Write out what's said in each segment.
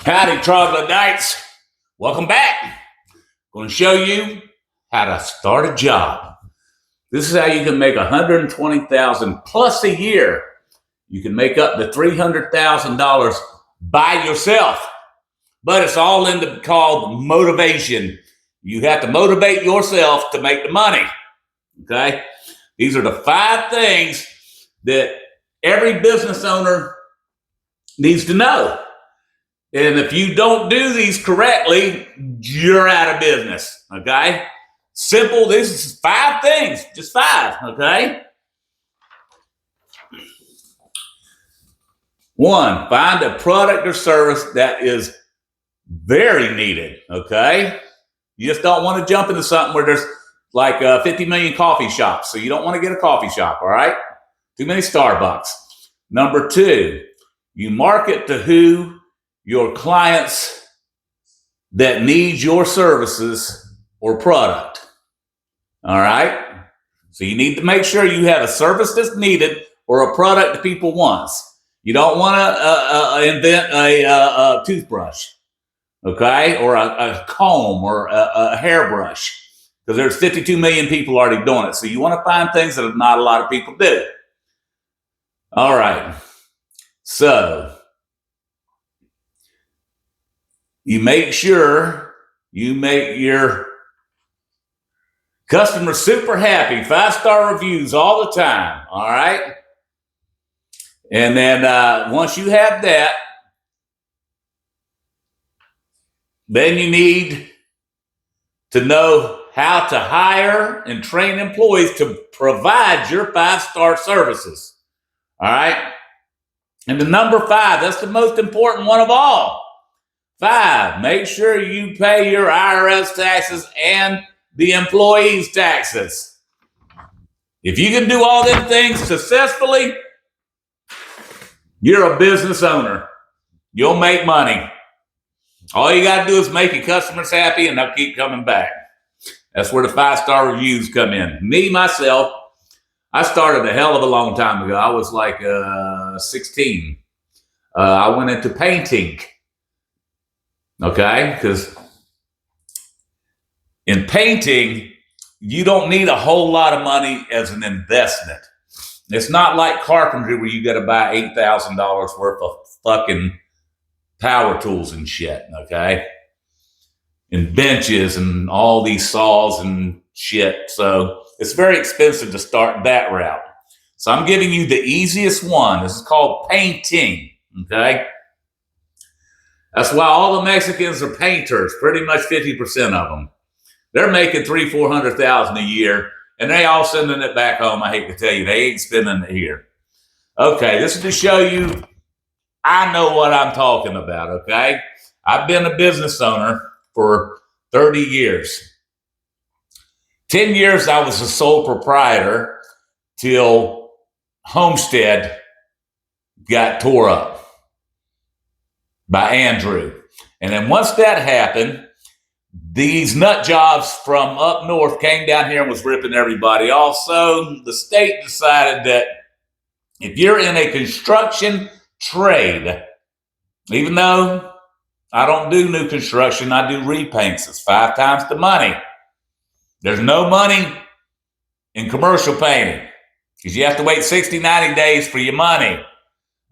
Howdy, troglodytes. Welcome back. I'm going to show you how to start a job. This is how you can make $120,000 plus a year. You can make up to $300,000 by yourself, but it's all called motivation. You have to motivate yourself to make the money. Okay? These are the 5 things that every business owner needs to know. And if you don't do these correctly, you're out of business, okay? Simple, this is 5 things, just 5, okay? 1, find a product or service that is very needed, okay? You just don't want to jump into something where there's like 50 million coffee shops, so you don't want to get a coffee shop, all right? Too many Starbucks. Number 2, you market to who your clients that need your services or product. All right? So you need to make sure you have a service that's needed or a product that people want. You don't want to invent a toothbrush, okay? Or a comb or a hairbrush, because there's 52 million people already doing it. So you want to find things that not a lot of people do. All right. So you make sure you make your customers super happy, 5-star reviews all the time, all right? And then once you have that, then you need to know how to hire and train employees to provide your 5-star services, all right? And the number 5, that's the most important one of all. 5, make sure you pay your IRS taxes and the employees' taxes. If you can do all them things successfully, you're a business owner. You'll make money. All you got to do is make your customers happy and they'll keep coming back. That's where the 5-star reviews come in. Me, myself, I started a hell of a long time ago. I was like 16. I went into painting. Okay, because in painting, you don't need a whole lot of money as an investment. It's not like carpentry where you got to buy $8,000 worth of fucking power tools and shit, okay? And benches and all these saws and shit. So it's very expensive to start that route. So I'm giving you the easiest one. This is called painting, okay? That's why all the Mexicans are painters, pretty much 50% of them. They're making $300,000-$400,000 a year, and they all sending it back home. I hate to tell you, they ain't spending it here. Okay, this is to show you I know what I'm talking about, okay? I've been a business owner for 30 years. 10 years I was a sole proprietor till Homestead got tore up by Andrew. And then once that happened, these nut jobs from up north came down here and was ripping everybody off. So the state decided that if you're in a construction trade, even though I don't do new construction, I do repaints, it's 5 times the money. There's no money in commercial painting because you have to wait 60, 90 days for your money,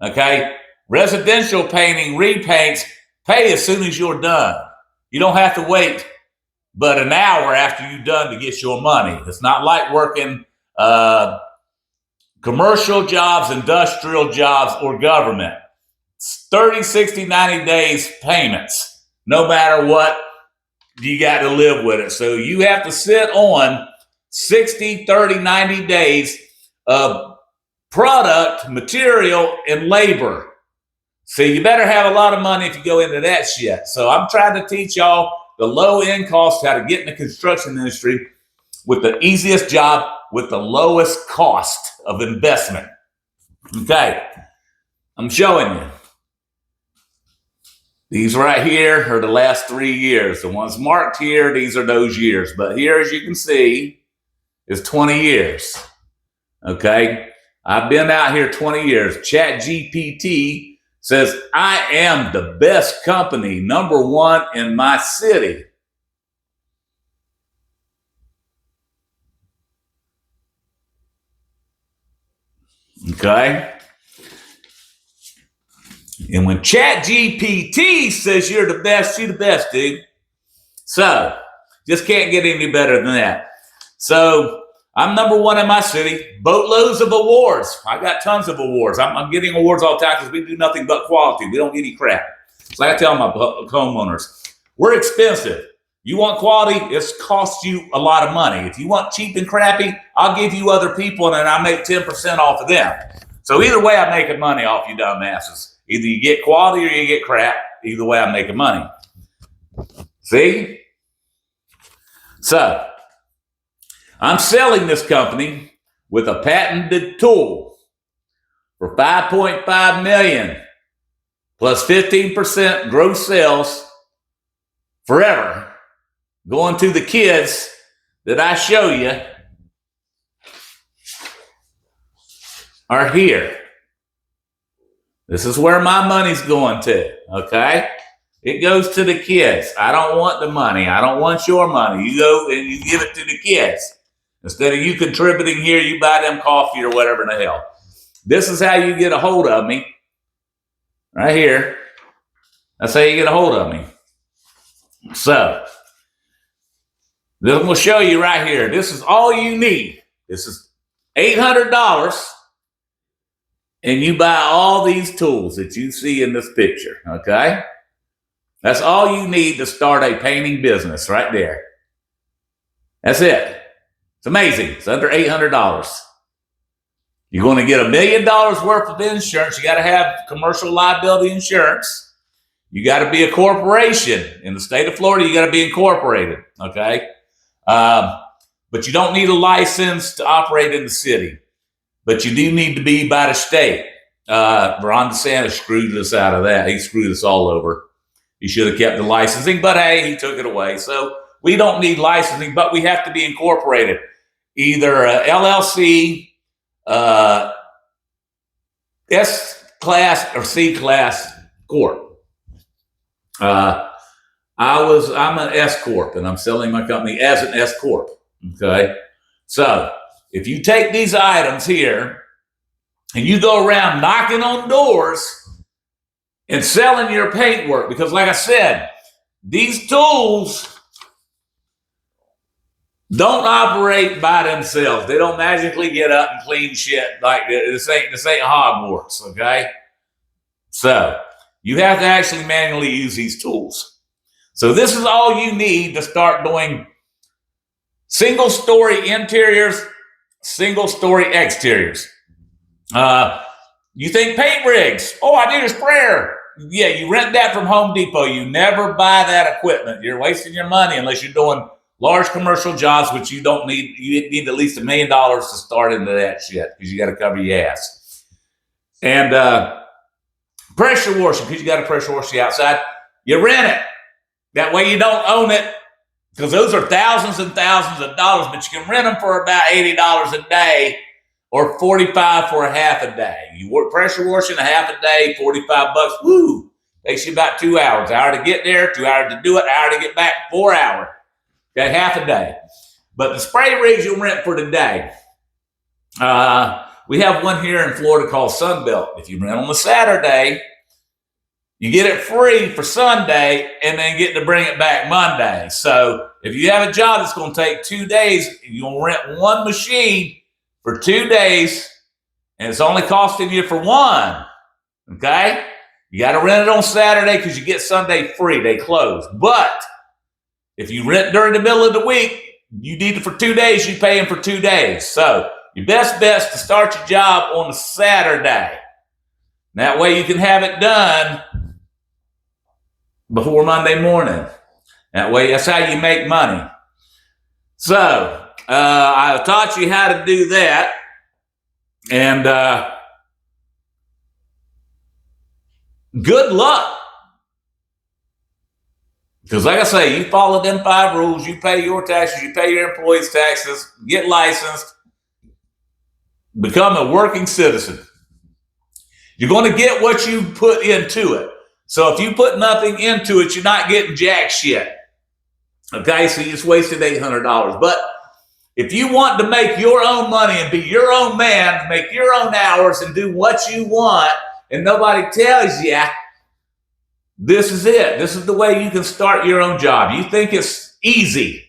okay? Residential painting, repaints, pay as soon as you're done. You don't have to wait but an hour after you're done to get your money. It's not like working commercial jobs, industrial jobs, or government. It's 30, 60, 90 days payments. No matter what, you got to live with it. So you have to sit on 60, 30, 90 days of product, material, and labor. So you better have a lot of money if you go into that shit. So I'm trying to teach y'all the low-end cost, how to get in the construction industry with the easiest job with the lowest cost of investment. Okay, I'm showing you. These right here are the last 3 years. The ones marked here, these are those years. But here, as you can see, is 20 years. Okay, I've been out here 20 years. ChatGPT says, I am the best company, #1 in my city. Okay? And when ChatGPT says you're the best dude. So, just can't get any better than that. So, I'm #1 in my city. Boatloads of awards. I got tons of awards. I'm getting awards all the time because we do nothing but quality. We don't get any crap. So I tell my homeowners, we're expensive. You want quality, it's cost you a lot of money. If you want cheap and crappy, I'll give you other people and then I make 10% off of them. So either way, I'm making money off you dumbasses. Either you get quality or you get crap. Either way, I'm making money. See? So, I'm selling this company with a patented tool for $5.5 million plus 15% gross sales forever, going to the kids that I show you are here. This is where my money's going to, okay? It goes to the kids. I don't want the money. I don't want your money. You go and you give it to the kids. Instead of you contributing here, you buy them coffee or whatever in the hell. This is how you get a hold of me. Right here. That's how you get a hold of me. So, this will show you right here. This is all you need. This is $800. And you buy all these tools that you see in this picture, okay? That's all you need to start a painting business right there. That's it. It's amazing. It's under $800. You're going to get $1 million worth of insurance. You got to have commercial liability insurance. You got to be a corporation. In the state of Florida, you got to be incorporated, okay? But you don't need a license to operate in the city. But you do need to be by the state. Ron DeSantis screwed us out of that. He screwed us all over. He should have kept the licensing, but hey, he took it away. So we don't need licensing, but we have to be incorporated. Either a LLC, S-class or C-class corp. I'm an S-corp, and I'm selling my company as an S-corp, okay? So if you take these items here and you go around knocking on doors and selling your paintwork, because like I said, these tools don't operate by themselves. They don't magically get up and clean shit like this. Ain't Hogwarts, okay? So you have to actually manually use these tools. So this is all you need to start doing single-story interiors, single-story exteriors. You think paint rigs? Oh, I need a sprayer. Yeah, you rent that from Home Depot. You never buy that equipment. You're wasting your money unless you're doing large commercial jobs, which you don't need. You need at least $1 million to start into that shit because you got to cover your ass. And pressure washing, because you got to pressure wash the outside. You rent it. That way you don't own it, because those are thousands and thousands of dollars, but you can rent them for about $80 a day or $45 for a half a day. You work pressure washing a half a day, $45. Woo! Takes you about 2 hours. An hour to get there, 2 hours to do it, an hour to get back, 4 hours. Okay, half a day. But the spray rigs you'll rent for today. We have one here in Florida called Sunbelt. If you rent on a Saturday, you get it free for Sunday and then get to bring it back Monday. So if you have a job that's going to take 2 days, you'll rent one machine for 2 days, and it's only costing you for one. Okay? You got to rent it on Saturday because you get Sunday free. They close. But if you rent during the middle of the week, you need it for 2 days, you pay them for 2 days. So your best bet's to start your job on a Saturday. That way you can have it done before Monday morning. That way, that's how you make money. So I taught you how to do that. And good luck. Because like I say, you follow them 5 rules, you pay your taxes, you pay your employees' taxes, get licensed, become a working citizen. You're going to get what you put into it. So if you put nothing into it, you're not getting jack shit. Okay, so you just wasted $800. But if you want to make your own money and be your own man, make your own hours and do what you want, and nobody tells you, this is it. This is the way you can start your own job. You think it's easy.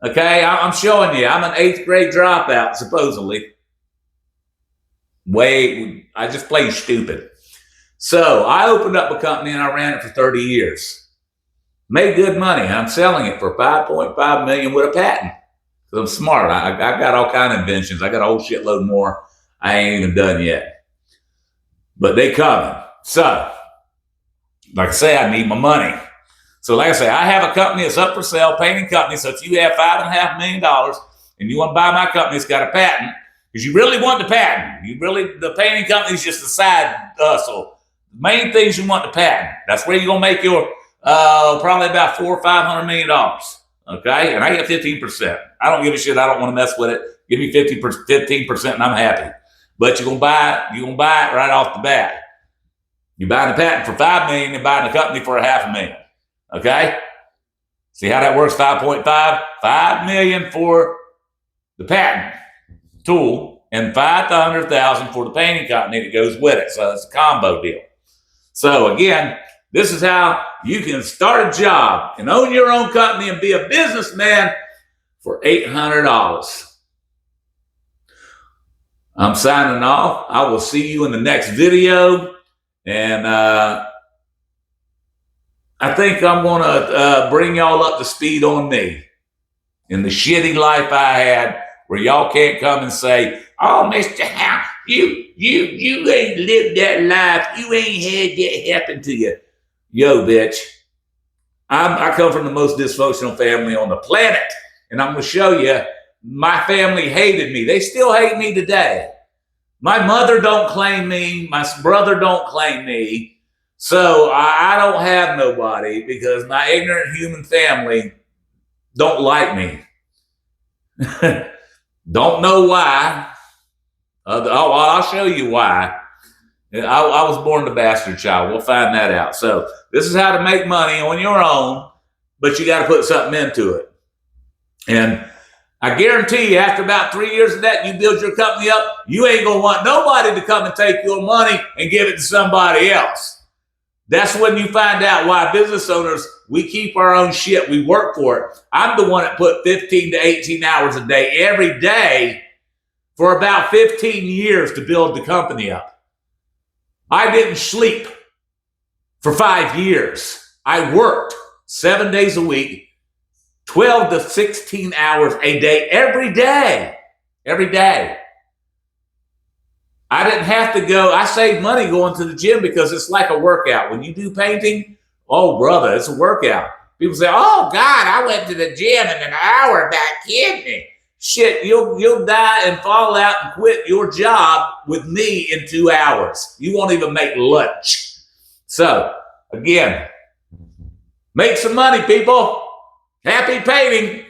Okay, I'm showing you. I'm an 8th grade dropout, supposedly. I just played stupid. So I opened up a company and I ran it for 30 years. Made good money. I'm selling it for $5.5 million with a patent. Because I'm smart. I got all kind of inventions. I got a whole shitload more I ain't even done yet. But they coming. So, like I say, I need my money. So like I say, I have a company that's up for sale, painting company. So if you have $5.5 million and you want to buy my company, it's got a patent. Because you really want the patent. The painting company is just a side hustle. The main things you want the patent. That's where you're going to make your probably about $400 or $500 million. Okay? And I get 15%. I don't give a shit. I don't want to mess with it. Give me 15% and I'm happy. But you're going to buy it right off the bat. You're buying a patent for $5 million and buying a company for $500,000. Okay? See how that works? 5.5? $5 million for the patent tool and $500,000 for the painting company that goes with it. So it's a combo deal. So again, this is how you can start a job and own your own company and be a businessman for $800. I'm signing off. I will see you in the next video. And I think I'm going to bring y'all up to speed on me and the shitty life I had, where y'all can't come and say, oh, Mr. Howe, you ain't lived that life. You ain't had that happen to you. Yo, bitch. I come from the most dysfunctional family on the planet. And I'm going to show you, my family hated me. They still hate me today. My mother don't claim me. My brother don't claim me. So I don't have nobody because my ignorant human family don't like me. Don't know why. I'll show you why. I was born the bastard child. We'll find that out. So this is how to make money on your own, but you got to put something into it. And I guarantee you, after about 3 years of that, you build your company up, you ain't going to want nobody to come and take your money and give it to somebody else. That's when you find out why business owners, we keep our own shit. We work for it. I'm the one that put 15 to 18 hours a day every day for about 15 years to build the company up. I didn't sleep for 5 years. I worked 7 days a week, 12 to 16 hours a day, every day. Every day. I didn't have to go. I saved money going to the gym because it's like a workout. When you do painting, oh, brother, it's a workout. People say, oh, God, I went to the gym in an hour, back kidding me. Shit, you'll die and fall out and quit your job with me in 2 hours. You won't even make lunch. So, again, make some money, people. Happy painting.